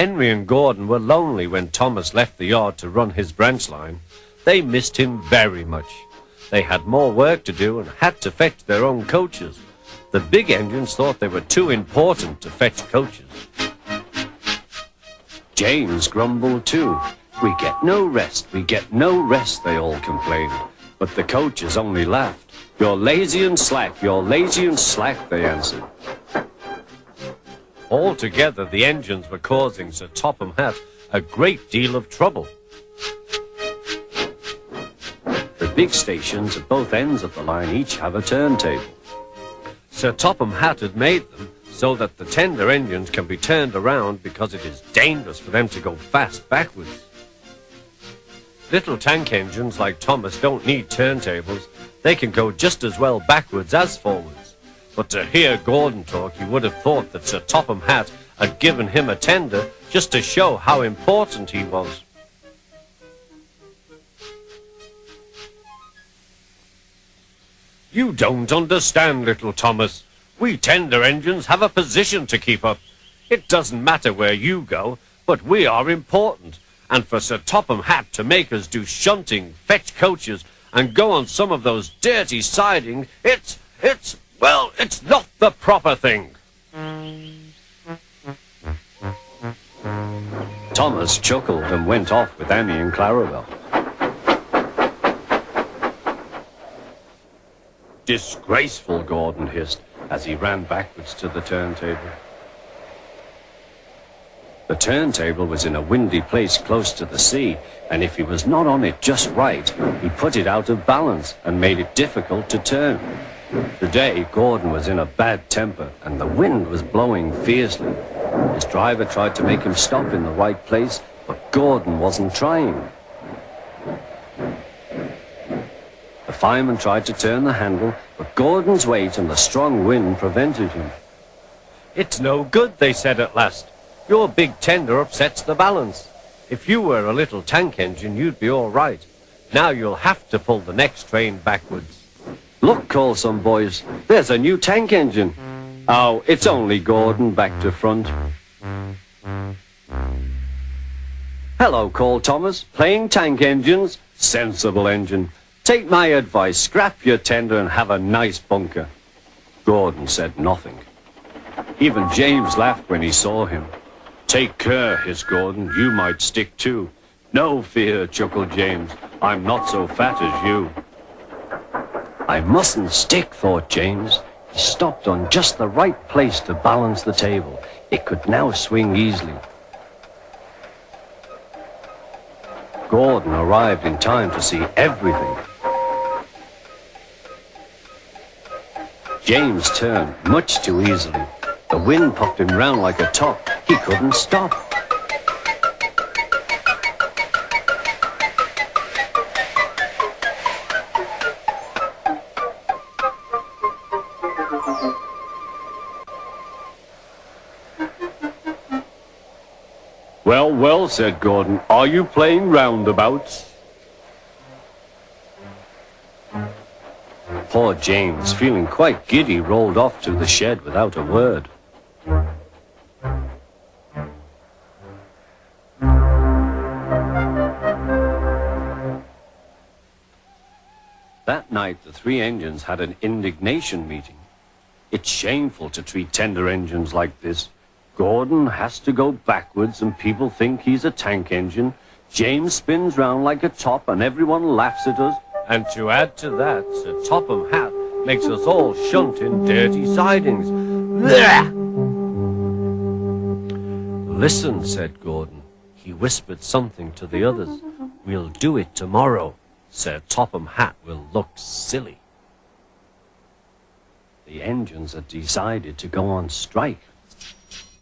Henry and Gordon were lonely when Thomas left the yard to run his branch line. They missed him very much. They had more work to do and had to fetch their own coaches. The big engines thought they were too important to fetch coaches. James grumbled too. "We get no rest, we get no rest," they all complained. But the coaches only laughed. "You're lazy and slack, you're lazy and slack," they answered. Altogether, the engines were causing Sir Topham Hatt a great deal of trouble. The big stations at both ends of the line each have a turntable. Sir Topham Hatt had made them so that the tender engines can be turned around because it is dangerous for them to go fast backwards. Little tank engines like Thomas don't need turntables. They can go just as well backwards as forwards. But to hear Gordon talk, you would have thought that Sir Topham Hatt had given him a tender just to show how important he was. "You don't understand, little Thomas. We tender engines have a position to keep up. It doesn't matter where you go, but we are important. And for Sir Topham Hatt to make us do shunting, fetch coaches, and go on some of those dirty sidings, it's not the proper thing." Thomas chuckled and went off with Annie and Clarabel. "Disgraceful," Gordon hissed as he ran backwards to the turntable. The turntable was in a windy place close to the sea, and if he was not on it just right, he put it out of balance and made it difficult to turn. Today, Gordon was in a bad temper, and the wind was blowing fiercely. His driver tried to make him stop in the right place, but Gordon wasn't trying. The fireman tried to turn the handle, but Gordon's weight and the strong wind prevented him. "It's no good," they said at last. "Your big tender upsets the balance. If you were a little tank engine, you'd be all right. Now you'll have to pull the next train backwards." "Look," called some boys, "there's a new tank engine." "Oh, it's only Gordon back to front." "Hello," called Thomas, "playing tank engines? Sensible engine. Take my advice, scrap your tender and have a nice bunker." Gordon said nothing. Even James laughed when he saw him. "Take care," hissed Gordon, "you might stick too." "No fear," chuckled James, "I'm not so fat as you." "I mustn't stick," thought James. He stopped on just the right place to balance the table. It could now swing easily. Gordon arrived in time to see everything. James turned much too easily. The wind puffed him round like a top. He couldn't stop. "Well, well," said Gordon, "are you playing roundabouts?" Poor James, feeling quite giddy, rolled off to the shed without a word. That night, the three engines had an indignation meeting. It's shameful to treat tender engines like this. Gordon has to go backwards and people think he's a tank engine. James spins round like a top and everyone laughs at us. And to add to that, Sir Topham Hatt makes us all shunt in dirty sidings. Blah! "Listen," said Gordon. He whispered something to the others. "We'll do it tomorrow. Sir Topham Hatt will look silly." The engines had decided to go on strike.